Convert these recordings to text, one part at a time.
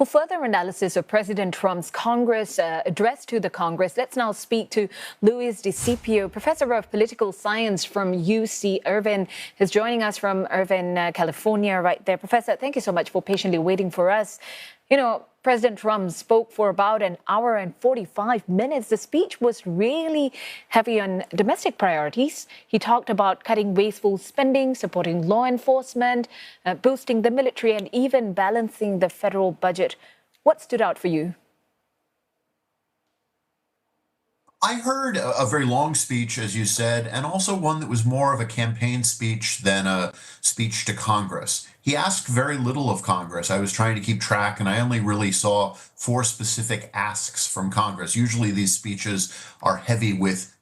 For further analysis of President Trump's Congress address to the Congress, let's now speak to Luis DeSipio, professor of political science from UC Irvine, who's joining us from Irvine, California, right there. Professor, thank you so much for patiently waiting for us. You know, President Trump spoke for about an hour and 45 minutes. The speech was really heavy on domestic priorities. He talked about cutting wasteful spending, supporting law enforcement, boosting the military, and even balancing the federal budget. What stood out for you? I heard a very long speech, as you said, and also one that was more of a campaign speech than a speech to Congress. He asked very little of Congress. I was trying to keep track, and I only really saw four specific asks from Congress. Usually these speeches are heavy with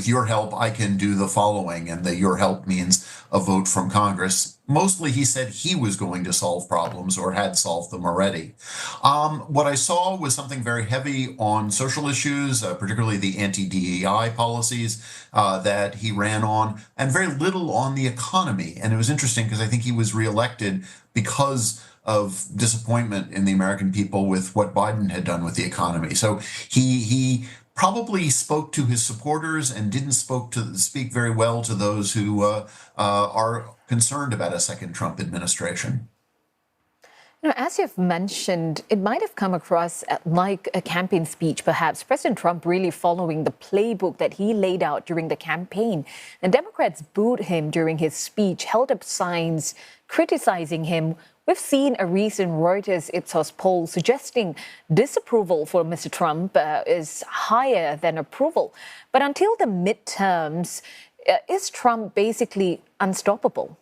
your help, I can do the following, and the your help means a vote from Congress. Mostly he said he was going to solve problems or had solved them already. What I saw was something very heavy on social issues, particularly the anti-DEI policies that he ran on, and very little on the economy. And it was interesting because I think he was reelected because of disappointment in the American people with what Biden had done with the economy. So he probably spoke to his supporters and didn't speak very well to those who are concerned about a second Trump administration. You know, as you've mentioned, it might have come across like a campaign speech, perhaps. President Trump really following the playbook that he laid out during the campaign. And Democrats booed him during his speech, held up signs criticizing him. We've seen a recent Reuters Ipsos poll suggesting disapproval for Mr. Trump is higher than approval. But until the midterms, is Trump basically unstoppable?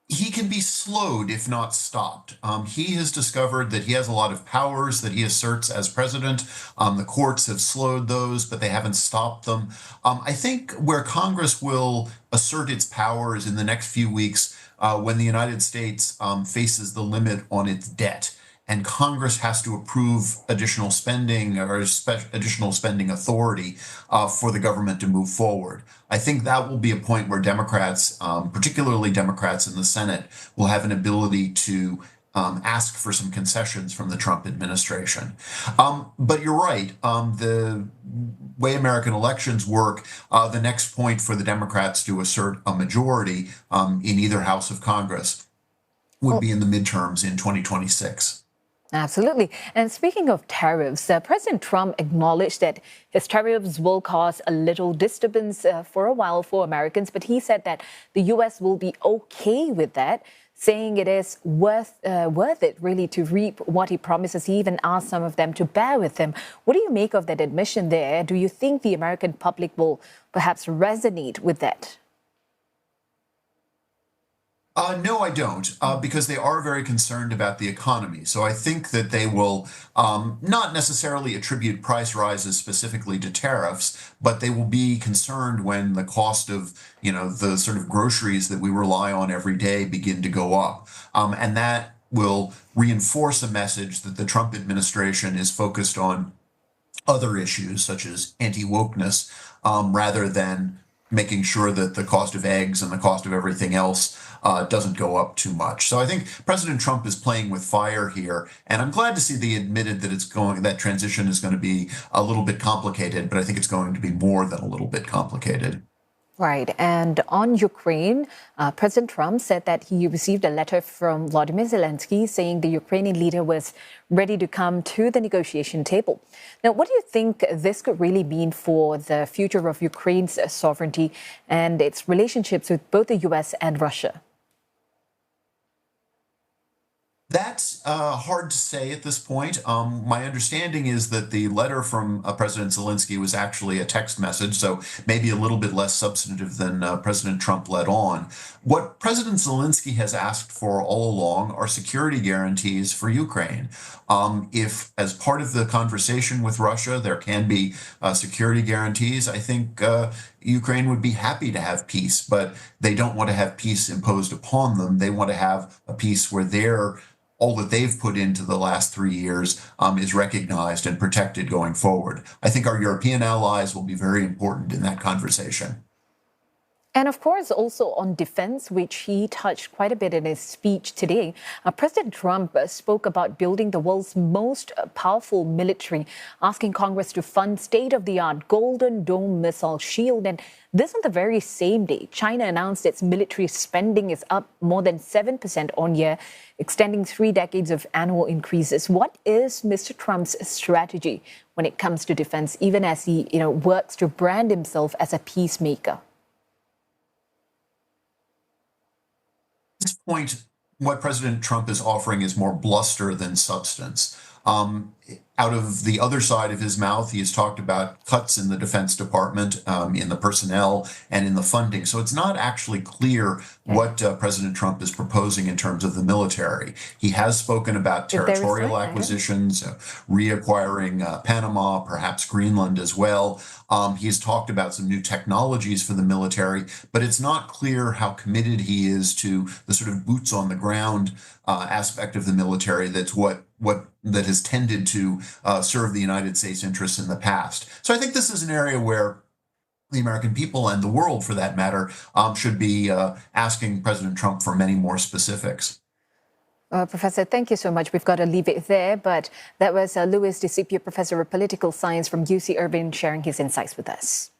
He can be slowed, if not stopped. He has discovered that he has a lot of powers that he asserts as president. The courts have slowed those, but they haven't stopped them. I think where Congress will assert its powers in the next few weeks when the United States faces the limit on its debt, and Congress has to approve additional spending or additional spending authority for the government to move forward. I think that will be a point where Democrats, particularly Democrats in the Senate, will have an ability to ask for some concessions from the Trump administration. But you're right. The way American elections work, the next point for the Democrats to assert a majority in either House of Congress would be in the midterms in 2026. Absolutely. And speaking of tariffs, President Trump acknowledged that his tariffs will cause a little disturbance for a while for Americans, but he said that the U.S. will be okay with that, saying it is worth it really to reap what he promises. He even asked some of them to bear with him. What do you make of that admission there? Do you think the American public will perhaps resonate with that? No, I don't, because they are very concerned about the economy. So I think that they will not necessarily attribute price rises specifically to tariffs, but they will be concerned when the cost of, the sort of groceries that we rely on every day begin to go up. And that will reinforce a message that the Trump administration is focused on other issues, such as anti-wokeness, rather than making sure that the cost of eggs and the cost of everything else doesn't go up too much. So I think President Trump is playing with fire here, and I'm glad to see they admitted that that transition is going to be a little bit complicated, but I think it's going to be more than a little bit complicated. Right. And on Ukraine, President Trump said that he received a letter from Volodymyr Zelensky saying the Ukrainian leader was ready to come to the negotiation table. Now, what do you think this could really mean for the future of Ukraine's sovereignty and its relationships with both the U.S. and Russia? That's hard to say at this point. My understanding is that the letter from President Zelensky was actually a text message, so maybe a little bit less substantive than President Trump let on. What President Zelensky has asked for all along are security guarantees for Ukraine. If, as part of the conversation with Russia, there can be security guarantees, I think Ukraine would be happy to have peace, but they don't want to have peace imposed upon them. They want to have a peace where all that they've put into the last 3 years is recognized and protected going forward. I think our European allies will be very important in that conversation. And of course, also on defense, which he touched quite a bit in his speech today, President Trump spoke about building the world's most powerful military, asking Congress to fund state-of-the-art Golden Dome missile shield. And this on the very same day, China announced its military spending is up more than 7% on year, extending 3 decades of annual increases. What is Mr. Trump's strategy when it comes to defense, even as he works to brand himself as a peacemaker? This point, what President Trump is offering is more bluster than substance. Out of the other side of his mouth, he has talked about cuts in the Defense Department, in the personnel, and in the funding. So it's not actually clear what President Trump is proposing in terms of the military. He has spoken about territorial acquisitions, reacquiring Panama, perhaps Greenland as well. He has talked about some new technologies for the military, but it's not clear how committed he is to the sort of boots on the ground aspect of the military. That's what that has tended to serve the United States interests in the past. So I think this is an area where the American people and the world, for that matter, should be asking President Trump for many more specifics. Professor, thank you so much. We've got to leave it there. But that was Luis DeSipio, Professor of Political Science from UC Irvine, sharing his insights with us.